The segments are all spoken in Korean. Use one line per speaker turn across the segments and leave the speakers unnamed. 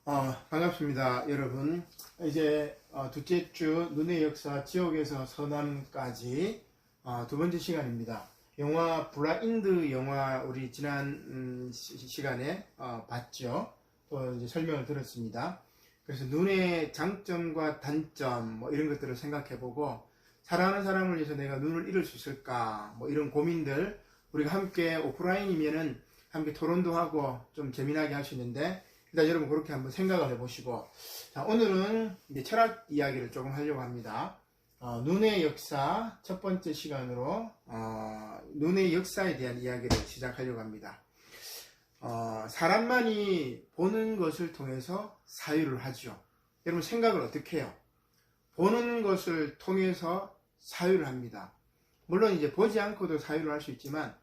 반갑습니다, 여러분. 이제 둘째 주 눈의 역사 지옥에서 선함까지 두 번째 시간입니다. 영화 블라인드 영화 우리 지난 시간에 봤죠. 또 이제 설명을 들었습니다. 그래서 눈의 장점과 단점 뭐 이런 것들을 생각해보고 사랑하는 사람을 위해서 내가 눈을 잃을 수 있을까 뭐 이런 고민들 우리가 함께 오프라인이면은 함께 토론도 하고 좀 재미나게 할 수 있는데 일단 여러분 그렇게 한번 생각을 해보시고, 자, 오늘은 이제 철학 이야기를 조금 하려고 합니다. 눈의 역사 첫 번째 시간으로 눈의 역사에 대한 이야기를 시작하려고 합니다. 사람만이 보는 것을 통해서 사유를 하죠. 여러분 생각을 어떻게 해요? 보는 것을 통해서 사유를 합니다. 물론 이제 보지 않고도 사유를 할 수 있지만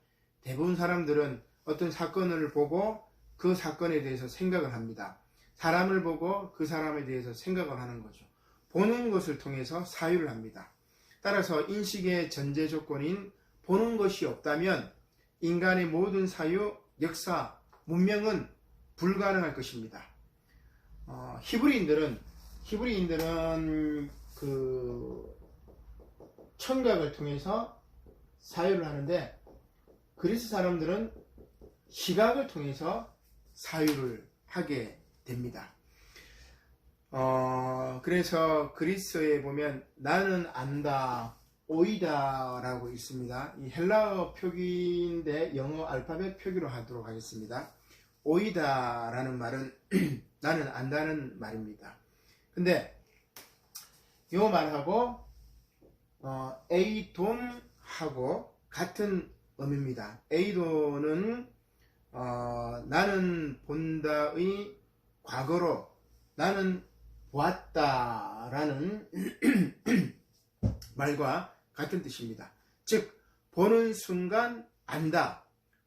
대부분 사람들은 어떤 사건을 보고 그 사건에 대해서 생각을 합니다. 사람을 보고 그 사람에 대해서 생각을 하는 거죠. 보는 것을 통해서 사유를 합니다. 따라서 인식의 전제 조건인 보는 것이 없다면 인간의 모든 사유, 역사, 문명은 불가능할 것입니다. 히브리인들은 그 청각을 통해서 사유를 하는데 그리스 사람들은 시각을 통해서 사유를 하게 됩니다. 그래서 그리스어에 보면 나는 안다, 오이다 라고 있습니다. 이 헬라어 표기인데 영어 알파벳 표기로 하도록 하겠습니다. 오이다 라는 말은 나는 안다는 말입니다. 근데 이 말하고 에이돈하고 같은 의미입니다. 에이돈은 나는 본다의 과거로 나는 보았다라는 말과 같은 뜻입니다. 즉 보는 순간 안다.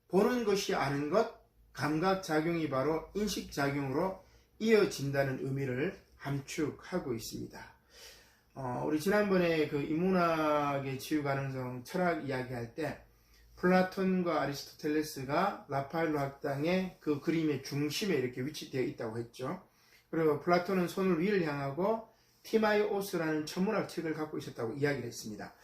보는 것이 아는 것, 감각작용이 바로 인식작용으로 이어진다는 의미를 함축하고 있습니다. 우리 지난번에 그 인문학의 치유가능성 철학 이야기할 때 플라톤과 아리스토텔레스가 라파엘로 학당의 그 그림의 중심에 이렇게 위치되어 있다고 했죠. 그리고 플라톤은 손을 위를 향하고 티마이오스라는 천문학 책을 갖고 있었다고 이야기를 했습니다.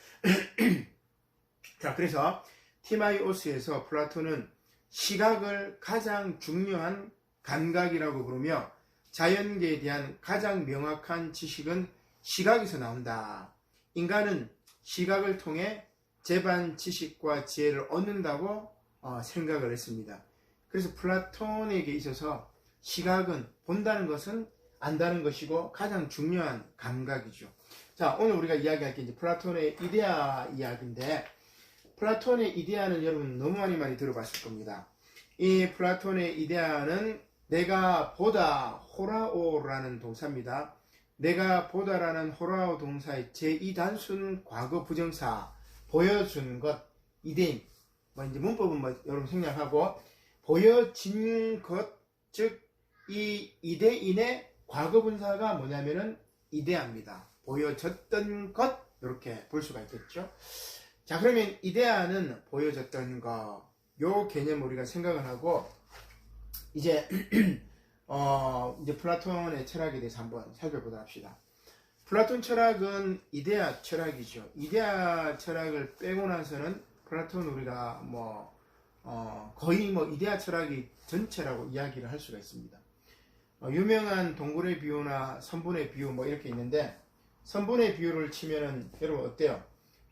자, 그래서 티마이오스에서 플라톤은 시각을 가장 중요한 감각이라고 부르며 자연계에 대한 가장 명확한 지식은 시각에서 나온다. 인간은 시각을 통해 재반 지식과 지혜를 얻는다고 생각을 했습니다. 그래서 플라톤에게 있어서 시각은 본다는 것은 안다는 것이고 가장 중요한 감각이죠. 자, 오늘 우리가 이야기할 게 이제 플라톤의 이데아 이야기인데, 플라톤의 이데아는 여러분 너무 많이 들어봤을 겁니다. 이 플라톤의 이데아는 내가 보다, 호라오라는 동사입니다. 내가 보다라는 호라오 동사의 제2단순 과거 부정사 보여준 것, 이데임. 이제 문법은 여러분 생략하고, 보여진 것, 즉, 이 이데인의 과거 분사가 뭐냐면은 이데아입니다. 보여졌던 것, 이렇게 볼 수가 있겠죠. 자, 그러면 이데아는 보여졌던 것, 요 개념 우리가 생각을 하고, 이제, 이제 플라톤의 철학에 대해서 한번 살펴보도록 합시다. 플라톤 철학은 이데아 철학이죠. 이데아 철학을 빼고 나서는 플라톤 우리가 거의 이데아 철학이 전체라고 이야기를 할 수가 있습니다. 유명한 동굴의 비유나 선분의 비유 이렇게 있는데, 선분의 비유를 치면은 여러분 어때요?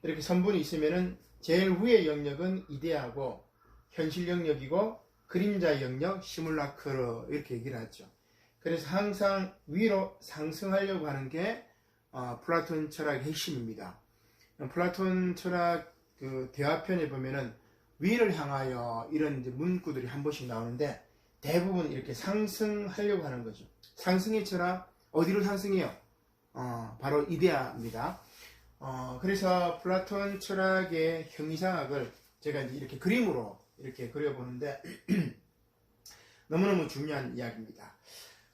이렇게 선분이 있으면은 제일 위의 영역은 이데아고 현실 영역이고 그림자 영역 시뮬라크르 이렇게 얘기를 하죠. 그래서 항상 위로 상승하려고 하는 게 플라톤 철학의 핵심입니다. 플라톤 철학 그 대화편에 보면은 위를 향하여 이런 이제 문구들이 한 번씩 나오는데 대부분 이렇게 상승하려고 하는 거죠. 상승의 철학 어디로 상승해요? 바로 이데아입니다. 그래서 플라톤 철학의 형이상학을 제가 이제 이렇게 그림으로 이렇게 그려보는데 너무너무 중요한 이야기입니다.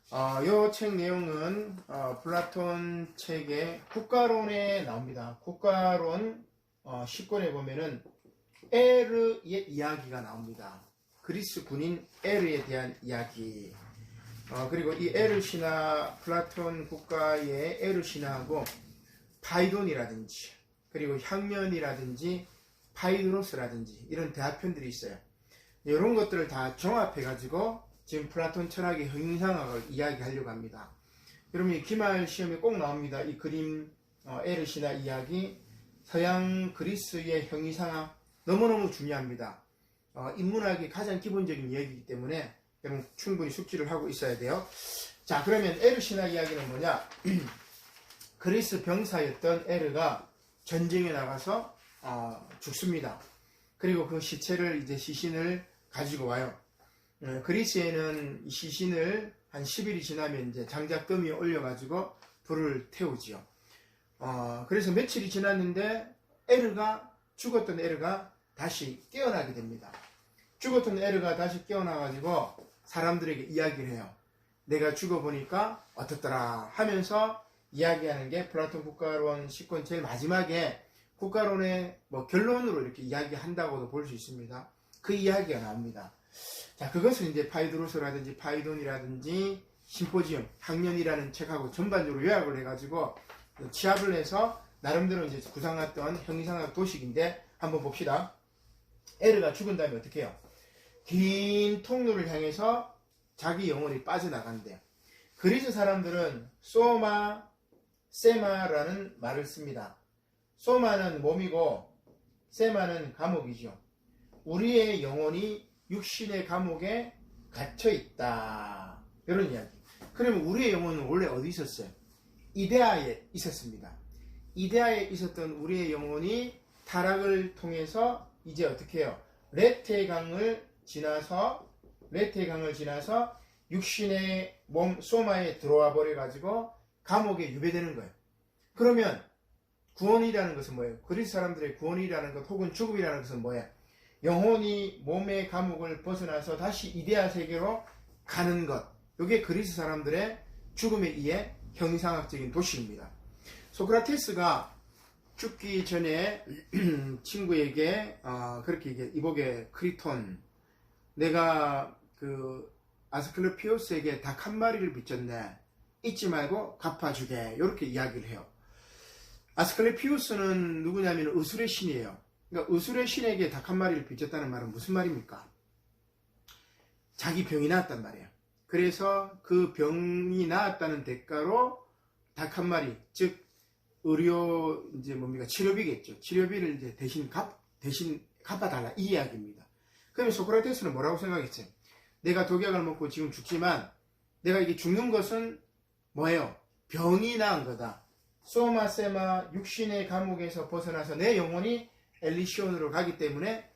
이 책 내용은 플라톤 책의 국가론에 나옵니다. 국가론 10권에 보면은 에르의 이야기가 나옵니다. 그리스 군인 에르에 대한 이야기. 그리고 이 에르시나 플라톤 국가의 에르시나하고 파이돈이라든지 그리고 향년이라든지 파이드로스라든지 이런 대화편들이 있어요. 이런 것들을 다 종합해 가지고 지금 플라톤 철학의 형상학을 이야기하려고 합니다. 여러분 기말 시험에 꼭 나옵니다. 이 그림 에르시나 이야기, 서양 그리스의 형이상학 너무너무 중요합니다. 인문학의 가장 기본적인 이야기이기 때문에 여러분 충분히 숙지를 하고 있어야 돼요. 자, 그러면 에르시나 이야기는 뭐냐? 그리스 병사였던 에르가 전쟁에 나가서 죽습니다. 그리고 그 시체를 이제 시신을 가지고 와요. 그리스에는 이 시신을 한 10일이 지나면 이제 장작더미 위에 올려가지고 불을 태우지요. 그래서 며칠이 지났는데 죽었던 에르가 다시 깨어나게 됩니다. 죽었던 에르가 다시 깨어나가지고 사람들에게 이야기를 해요. 내가 죽어보니까 어떻더라 하면서 이야기하는 게 플라톤 국가론 10권 제일 마지막에 국가론의 결론으로 이렇게 이야기한다고도 볼 수 있습니다. 그 이야기가 나옵니다. 자, 그것을 이제 파이드로스라든지 파이돈이라든지 심포지움, 학년이라는 책하고 전반적으로 요약을 해가지고 취합을 해서 나름대로 이제 구상했던 형이상학 도식인데 한번 봅시다. 에르가 죽은 다음에 어떻게 해요? 긴 통로를 향해서 자기 영혼이 빠져나간대요. 그리스 사람들은 소마, 세마라는 말을 씁니다. 소마는 몸이고 세마는 감옥이죠. 우리의 영혼이 육신의 감옥에 갇혀 있다. 이런 이야기. 그러면 우리의 영혼은 원래 어디 있었어요? 이데아에 있었습니다. 이데아에 있었던 우리의 영혼이 타락을 통해서 이제 어떻게 해요? 레테강을 지나서 육신의 몸 소마에 들어와 버려 가지고 감옥에 유배되는 거예요. 그러면 구원이라는 것은 뭐예요? 그리스 사람들의 구원이라는 것 혹은 죽음이라는 것은 뭐예요? 영혼이 몸의 감옥을 벗어나서 다시 이데아 세계로 가는 것. 이게 그리스 사람들의 죽음에 의해 형이상학적인 도식입니다. 소크라테스가 죽기 전에 친구에게 그렇게 이복의 크리톤, 내가 그 아스클레피오스에게 닭 한 마리를 빚졌네. 잊지 말고 갚아주게. 이렇게 이야기를 해요. 아스클레피오스는 누구냐면 의술의 신이에요. 그러니까 의술의 신에게 닭 한 마리를 빚졌다는 말은 무슨 말입니까? 자기 병이 나았단 말이에요. 그래서 그 병이 나았다는 대가로 닭 한 마리, 즉 의료 이제 뭡니까 치료비겠죠. 치료비를 이제 대신 갚아달라 이 이야기입니다. 그러면 소크라테스는 뭐라고 생각했어요? 내가 독약을 먹고 지금 죽지만 내가 이게 죽는 것은 뭐예요? 병이 나은 거다. 소마 세마 육신의 감옥에서 벗어나서 내 영혼이 엘리시온으로 가기 때문에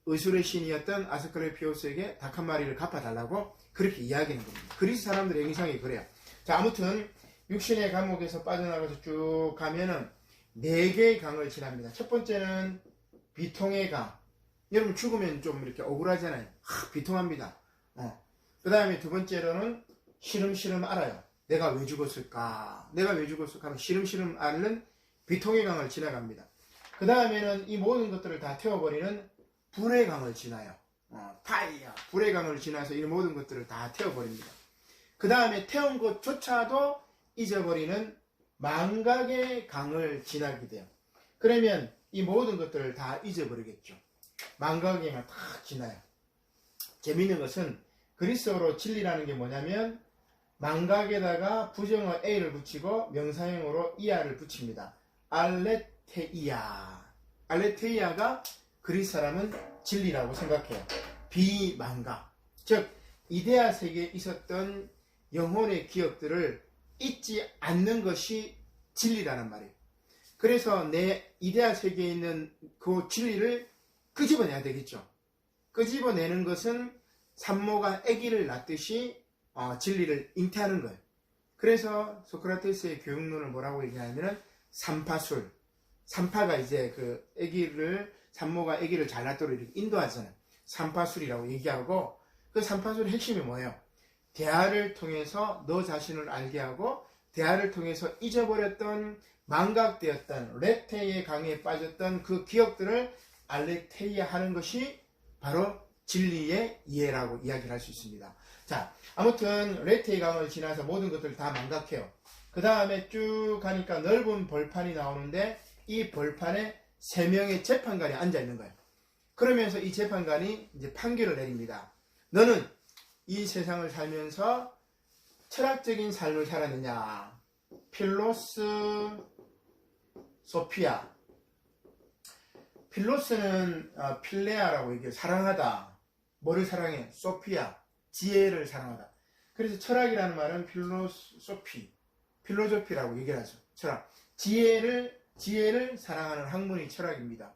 의술의 신이었던 아스클레피오스에게 닭 한 마리를 갚아달라고 그렇게 이야기하는 겁니다. 그리스 사람들의 행위상이 그래요. 자, 아무튼 육신의 감옥에서 빠져나가서 쭉 가면은 4개의 강을 지납니다. 첫 번째는 비통의 강. 여러분 죽으면 좀 이렇게 억울하잖아요. 비통합니다. 그 다음에 두 번째로는 시름시름 알아요. 내가 왜 죽었을까 하면 시름시름 앓는 비통의 강을 지나갑니다. 그 다음에는 이 모든 것들을 다 태워버리는 불의 강을 지나요. 파이어, 불의 강을 지나서 이 모든 것들을 다 태워버립니다. 그 다음에 태운 것조차도 잊어버리는 망각의 강을 지나게 돼요. 그러면 이 모든 것들을 다 잊어버리겠죠. 망각의 강을 딱 지나요. 재미있는 것은 그리스어로 진리라는 게 뭐냐면 망각에다가 부정어 A를 붙이고 명사형으로 이하를 붙입니다. 알레테이아. 알레테이아가 그리스 사람은 진리라고 생각해요. 비망각. 즉 이데아 세계에 있었던 영혼의 기억들을 잊지 않는 것이 진리라는 말이에요. 그래서 내 이데아 세계에 있는 그 진리를 끄집어내야 되겠죠. 끄집어내는 것은 산모가 아기를 낳듯이 진리를 잉태하는 거예요. 그래서 소크라테스의 교육론을 뭐라고 얘기하냐면 산파술. 산파가 이제 그 산모가 아기를 잘 낳도록 이렇게 인도하잖아요. 산파술이라고 얘기하고 그 산파술의 핵심이 뭐예요? 대화를 통해서 너 자신을 알게 하고 대화를 통해서 잊어버렸던 망각되었던 레테의 강에 빠졌던 그 기억들을 알레테이아 하는 것이 바로 진리의 이해라고 이야기를 할 수 있습니다. 자, 아무튼 레테의 강을 지나서 모든 것들을 다 망각해요. 그 다음에 쭉 가니까 넓은 벌판이 나오는데 이 벌판에 3명의 재판관이 앉아 있는 거예요. 그러면서 이 재판관이 이제 판결을 내립니다. 너는 이 세상을 살면서 철학적인 삶을 살았느냐? 필로스 소피아. 필로스는 필레아라고 얘기해요. 사랑하다. 뭐를 사랑해? 소피아. 지혜를 사랑하다. 그래서 철학이라는 말은 필로소피라고 얘기를 하죠. 철학. 지혜를 사랑하는 학문이 철학입니다.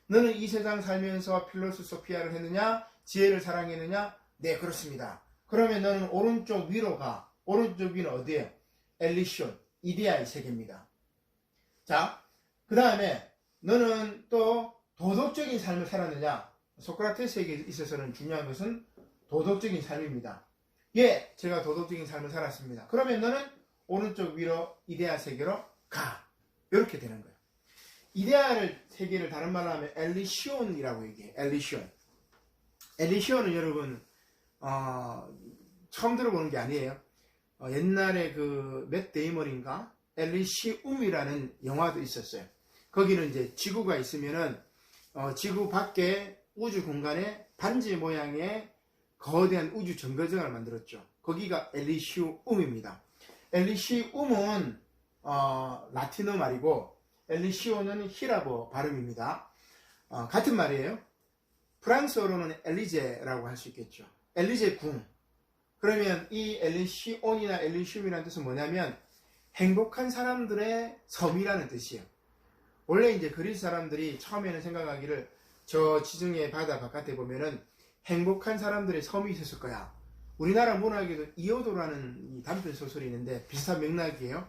너는 이 세상 살면서 필로소피아를 했느냐? 지혜를 사랑했느냐? 네, 그렇습니다. 그러면 너는 오른쪽 위로 가. 오른쪽 위는 어디예요? 엘리시온, 이데아의 세계입니다. 자, 그 다음에 너는 또 도덕적인 삶을 살았느냐? 소크라테스에게 있어서는 중요한 것은 도덕적인 삶입니다. 예, 제가 도덕적인 삶을 살았습니다. 그러면 너는 오른쪽 위로 이데아 세계로 가. 이렇게 되는 거예요. 이데아를 세계를 다른 말로 하면 엘리시온이라고 얘기해요. 엘리시온은 여러분 처음 들어보는 게 아니에요. 옛날에 그 맷 데이먼인가 엘리시움이라는 영화도 있었어요. 거기는 이제 지구가 있으면은 지구 밖에 우주 공간에 반지 모양의 거대한 우주 정거장을 만들었죠. 거기가 엘리시움입니다. 엘리시움은 라틴어 말이고 엘리시오는 히라보 발음입니다. 같은 말이에요. 프랑스어로는 엘리제라고 할 수 있겠죠. 엘리제 궁. 그러면 이 엘리시온이나 엘리시움이라는 뜻은 뭐냐면 행복한 사람들의 섬이라는 뜻이에요. 원래 이제 그리스 사람들이 처음에는 생각하기를 저 지중해 바다 바깥에 보면은 행복한 사람들의 섬이 있었을 거야. 우리나라 문학에도 이어도라는 단편 소설이 있는데 비슷한 맥락이에요.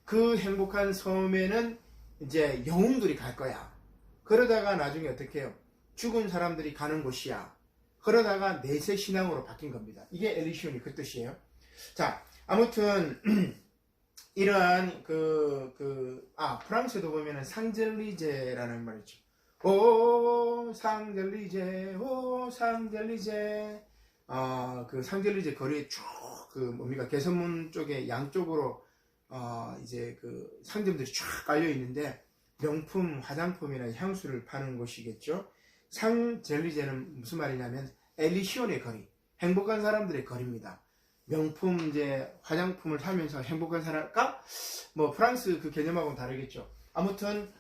그 행복한 섬에는 이제 영웅들이 갈 거야. 그러다가 나중에 어떻게 해요? 죽은 사람들이 가는 곳이야. 그러다가 내세 신앙으로 바뀐 겁니다. 이게 엘리시온이 그 뜻이에요. 자, 아무튼 이러한 프랑스에도 보면은 상젤리제라는 말이죠. 오 상젤리제, 오 상젤리제. 그 상젤리제 거리에 쭉 개선문 쪽에 양쪽으로 이제 그 상점들이 쫙 깔려 있는데 명품 화장품이나 향수를 파는 곳이겠죠. 상젤리제는 무슨 말이냐면 엘리시온의 거리, 행복한 사람들의 거리입니다. 명품 이제 화장품을 사면서 행복한 사람과 뭐 프랑스 그 개념하고는 다르겠죠. 아무튼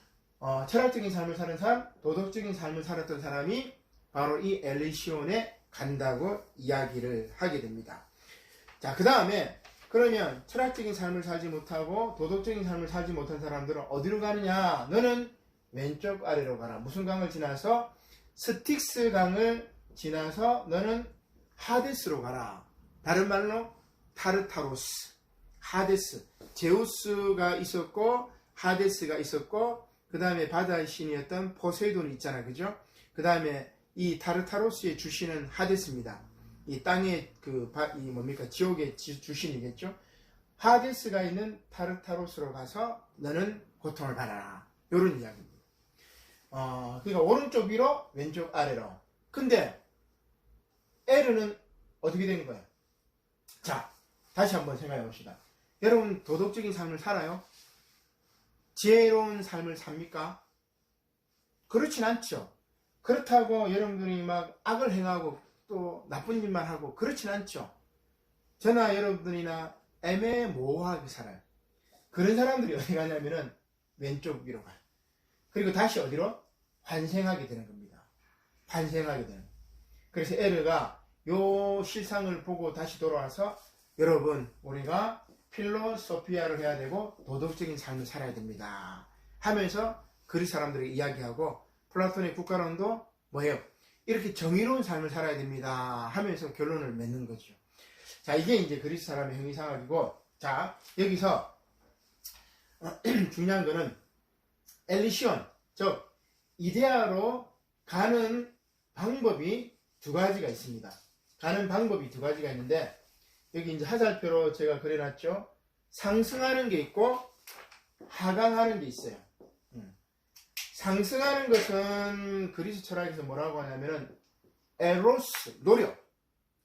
철학적인 삶을 사는 사람, 도덕적인 삶을 살았던 사람이 바로 이 엘리시온에 간다고 이야기를 하게 됩니다. 자, 그 다음에 그러면 철학적인 삶을 살지 못하고 도덕적인 삶을 살지 못한 사람들은 어디로 가느냐? 너는 왼쪽 아래로 가라. 무슨 강을 지나서? 스틱스 강을 지나서 너는 하데스로 가라. 다른 말로 타르타로스, 하데스. 제우스가 있었고 하데스가 있었고 그 다음에 바다의 신이었던 포세이돈이 있잖아, 그죠? 그 다음에 이 타르타로스의 주신은 하데스입니다. 이 땅의 지옥의 주신이겠죠? 하데스가 있는 타르타로스로 가서 너는 고통을 받아라. 이런 이야기입니다. 그러니까 오른쪽 위로, 왼쪽 아래로. 근데 에르는 어떻게 된 거예요? 자, 다시 한번 생각해 봅시다. 여러분 도덕적인 삶을 살아요? 지혜로운 삶을 삽니까? 그렇진 않죠. 그렇다고 여러분들이 막 악을 행하고 또 나쁜 일만 하고 그렇진 않죠. 저나 여러분들이나 애매모호하게 살아요. 그런 사람들이 어디 가냐면은 왼쪽 위로 가요. 그리고 다시 어디로? 환생하게 되는 겁니다. 환생하게 되는 거예요. 그래서 에르가 요 실상을 보고 다시 돌아와서 여러분 우리가 필로소피아를 해야 되고 도덕적인 삶을 살아야 됩니다 하면서 그리스 사람들에게 이야기하고 플라톤의 국가론도 뭐예요? 이렇게 정의로운 삶을 살아야 됩니다 하면서 결론을 맺는 거죠. 자, 이게 이제 그리스 사람의 형이상학이고, 자, 여기서 중요한 거는 엘리시온, 즉 이데아로 가는 방법이 두 가지가 있습니다. 가는 방법이 두 가지가 있는데 여기 이제 화살표로 제가 그려놨죠. 상승하는 게 있고 하강하는 게 있어요. 상승하는 것은 그리스 철학에서 뭐라고 하냐면은 에로스, 노력.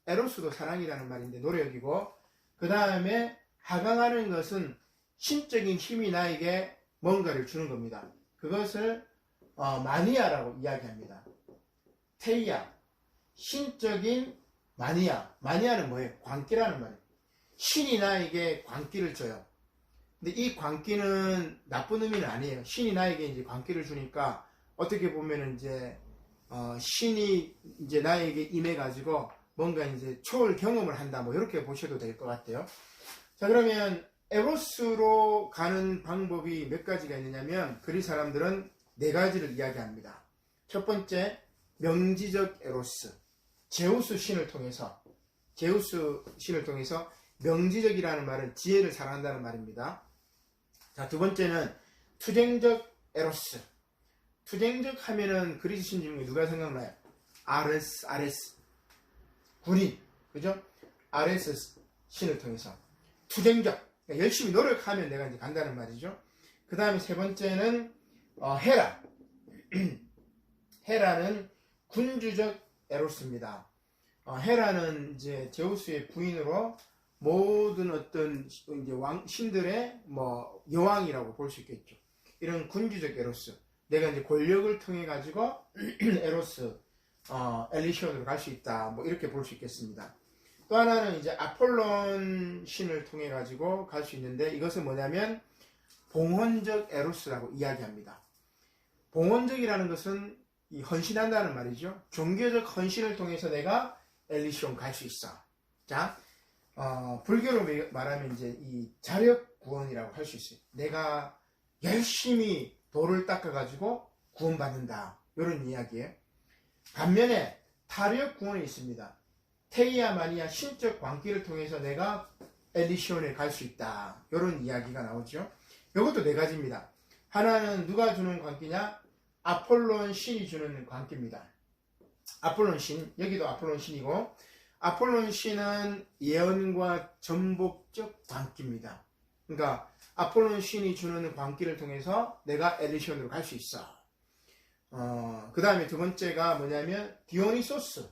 에로스도 사랑이라는 말인데 노력이고, 그 다음에 하강하는 것은 신적인 힘이 나에게 뭔가를 주는 겁니다. 그것을 마니아라고 이야기합니다. 테이야, 신적인 마니아. 마니아는 뭐예요? 광기라는 말이에요. 신이 나에게 광기를 줘요. 근데 이 광기는 나쁜 의미는 아니에요. 신이 나에게 이제 광기를 주니까 어떻게 보면은 이제 신이 이제 나에게 임해가지고 뭔가 이제 초월 경험을 한다, 뭐 이렇게 보셔도 될 것 같아요. 자, 그러면 에로스로 가는 방법이 몇 가지가 있느냐면 그리스 사람들은 네 가지를 이야기합니다. 첫 번째, 명지적 에로스. 제우스 신을 통해서 명지적이라는 말은 지혜를 사랑한다는 말입니다. 자, 두 번째는 투쟁적 에로스. 투쟁적 하면은 그리스 신 중에 누가 생각나요? 아레스. 군인, 그죠? 아레스 신을 통해서 투쟁적, 그러니까 열심히 노력하면 내가 이제 간다는 말이죠. 그 다음에 세 번째는 헤라. 헤라는 군주적 에로스입니다. 헤라는 이제 제우스의 부인으로 모든 어떤 이제 신들의 뭐 여왕이라고 볼 수 있겠죠. 이런 군주적 에로스. 내가 이제 권력을 통해 가지고 에로스, 엘리시온으로 갈 수 있다. 뭐 이렇게 볼 수 있겠습니다. 또 하나는 이제 아폴론 신을 통해 가지고 갈 수 있는데 이것은 뭐냐면 봉헌적 에로스라고 이야기합니다. 봉헌적이라는 것은 이 헌신한다는 말이죠. 종교적 헌신을 통해서 내가 엘리시온 갈 수 있어. 자, 불교로 말하면 이제 이 자력 구원이라고 할 수 있어요. 내가 열심히 돌을 닦아가지고 구원받는다. 이런 이야기예요. 반면에 타력 구원이 있습니다. 테이야 마니아 신적 광기를 통해서 내가 엘리시온에 갈 수 있다. 이런 이야기가 나오죠. 이것도 네 가지입니다. 하나는 누가 주는 광기냐? 아폴론 신이 주는 광기입니다. 아폴론 신, 여기도 아폴론 신이고, 아폴론 신은 예언과 전복적 광기입니다. 그러니까 아폴론 신이 주는 광기를 통해서 내가 엘리시온으로 갈 수 있어. 그 다음에 두 번째가 뭐냐면 디오니소스.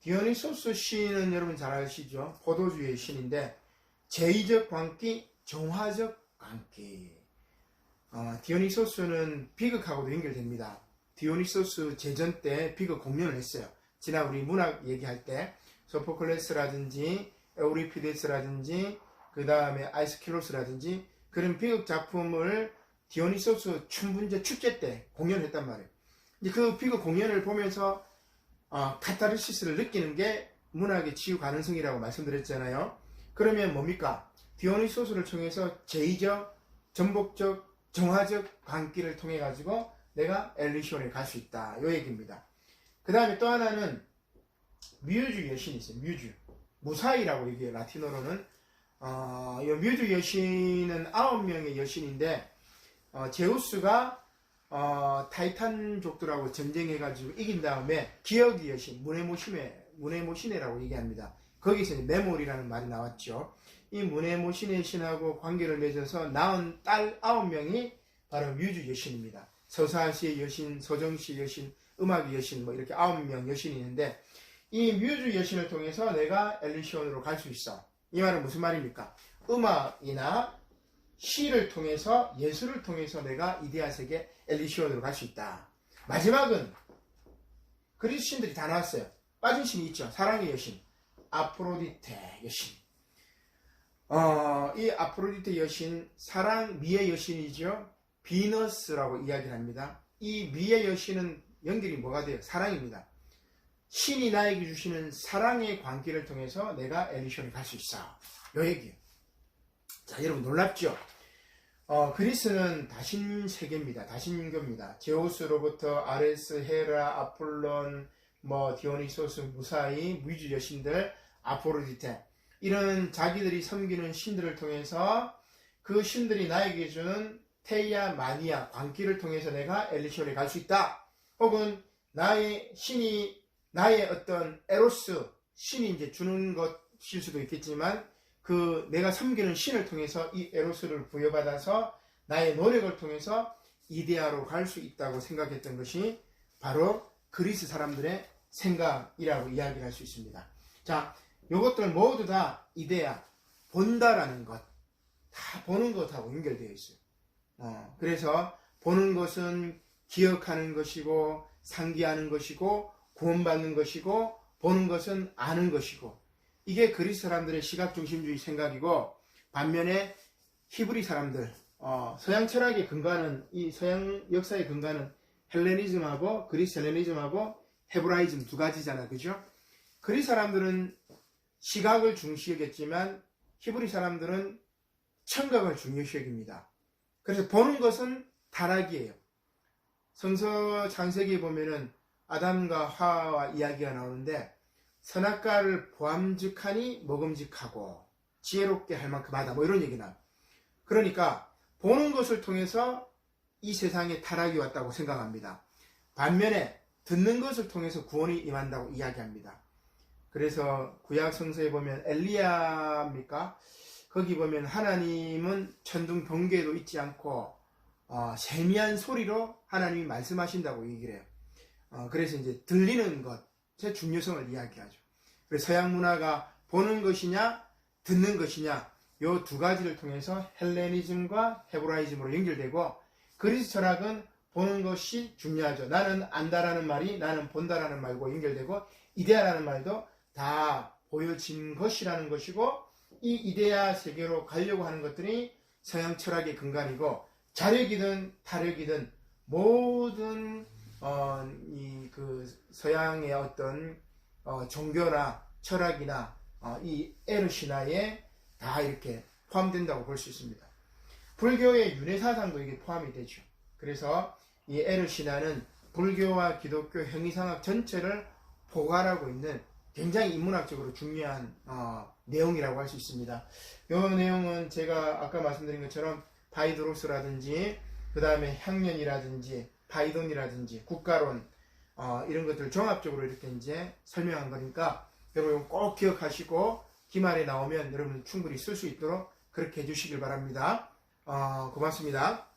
디오니소스 신은 여러분 잘 아시죠? 포도주의 신인데 제의적 광기, 정화적 광기. 디오니소스는 비극하고도 연결됩니다. 디오니소스 제전 때 비극 공연을 했어요. 지난 우리 문학 얘기할 때 소포클레스라든지 에우리피데스라든지 그 다음에 아이스킬로스라든지 그런 비극 작품을 디오니소스 춘분제 축제 때 공연했단 말이에요. 이제 그 비극 공연을 보면서 카타르시스를 느끼는 게 문학의 치유 가능성이라고 말씀드렸잖아요. 그러면 뭡니까? 디오니소스를 통해서 제의적, 전복적, 정화적 광기를 통해 가지고 내가 엘리시온에 갈 수 있다. 요 얘기입니다. 그 다음에 또 하나는 뮤즈 여신이 있어요. 뮤즈. 무사이라고 얘기해요. 라틴어로는. 이 뮤즈 여신은 9명의 여신인데 제우스가 타이탄족들하고 전쟁해가지고 이긴 다음에 기억의 여신, 무네모시네라고 얘기합니다. 거기서 이제 메모리라는 말이 나왔죠. 이 무네모시네 신하고 관계를 맺어서 낳은 딸 9명이 바로 뮤즈 여신입니다. 서사시의 여신, 서정시의 여신, 음악의 여신, 뭐 이렇게 9명 여신이 있는데 이 뮤즈 여신을 통해서 내가 엘리시온으로 갈 수 있어. 이 말은 무슨 말입니까? 음악이나 시를 통해서, 예술을 통해서 내가 이데아 세계 엘리시온으로 갈 수 있다. 마지막은 그리스 신들이 다 나왔어요. 빠진 신이 있죠. 사랑의 여신, 아프로디테 여신. 이 아프로디테 여신, 사랑 미의 여신이죠. 비너스라고 이야기를 합니다. 이 미의 여신은 연결이 뭐가 돼요? 사랑입니다. 신이 나에게 주시는 사랑의 광기를 통해서 내가 엘리시온에 갈 수 있어. 요 얘기예요. 자, 여러분 놀랍죠? 그리스는 다신 세계입니다. 다신교입니다. 제우스로부터 아레스, 헤라, 아폴론, 디오니소스, 무사이, 뮤즈 여신들, 아포로디테 이런 자기들이 섬기는 신들을 통해서 그 신들이 나에게 주는 테이야, 마니아, 광기를 통해서 내가 엘리시온에 갈 수 있다. 혹은 나의 신이 나의 어떤 에로스 신이 이제 주는 것일 수도 있겠지만 그 내가 섬기는 신을 통해서 이 에로스를 부여받아서 나의 노력을 통해서 이데아로 갈 수 있다고 생각했던 것이 바로 그리스 사람들의 생각이라고 이야기를 할 수 있습니다. 자, 요것들 모두 다 이데아, 본다라는 것, 다 보는 것하고 연결되어 있어요. 그래서 보는 것은 기억하는 것이고, 상기하는 것이고, 구원받는 것이고, 보는 것은 아는 것이고, 이게 그리스 사람들의 시각중심주의 생각이고, 반면에 히브리 사람들, 서양 철학의 근간은, 이 서양 역사의 근간은 헬레니즘하고 그리스 헬레니즘하고 헤브라이즘 두 가지잖아, 그죠? 그리스 사람들은 시각을 중시 여겼지만 히브리 사람들은 청각을 중요시 여깁니다. 그래서 보는 것은 타락이에요. 성서 창세기에 보면은 아담과 하와와 이야기가 나오는데, 선악과를 보암직하니 먹음직하고 지혜롭게 할 만큼 하다, 뭐 이런 얘기 나와요. 그러니까 보는 것을 통해서 이 세상에 타락이 왔다고 생각합니다. 반면에 듣는 것을 통해서 구원이 임한다고 이야기합니다. 그래서 구약 성서에 보면 엘리야입니까? 거기 보면 하나님은 천둥 번개도 있지 않고 세미한 소리로 하나님이 말씀하신다고 얘기를 해요. 그래서 이제 들리는 것의 중요성을 이야기하죠. 그래서 서양 문화가 보는 것이냐 듣는 것이냐, 요 두 가지를 통해서 헬레니즘과 헤브라이즘으로 연결되고, 그리스 철학은 보는 것이 중요하죠. 나는 안다라는 말이 나는 본다라는 말과 연결되고, 이데아라는 말도 다 보여진 것이라는 것이고, 이 이데아 세계로 가려고 하는 것들이 서양 철학의 근간이고, 자력이든 타력이든 모든 그 서양의 어떤 종교나 철학이나 이 에르신화에 다 이렇게 포함된다고 볼 수 있습니다. 불교의 윤회사상도 이게 포함이 되죠. 그래서 이 에르신화는 불교와 기독교 행위상학 전체를 포괄하고 있는 굉장히 인문학적으로 중요한 내용이라고 할 수 있습니다. 이 내용은 제가 아까 말씀드린 것처럼 바이드로스라든지 그 다음에 향년이라든지 바이돈이라든지 국가론 이런 것들을 종합적으로 이렇게 이제 설명한 거니까 여러분 꼭 기억하시고 기말에 나오면 여러분 충분히 쓸 수 있도록 그렇게 해주시길 바랍니다. 고맙습니다.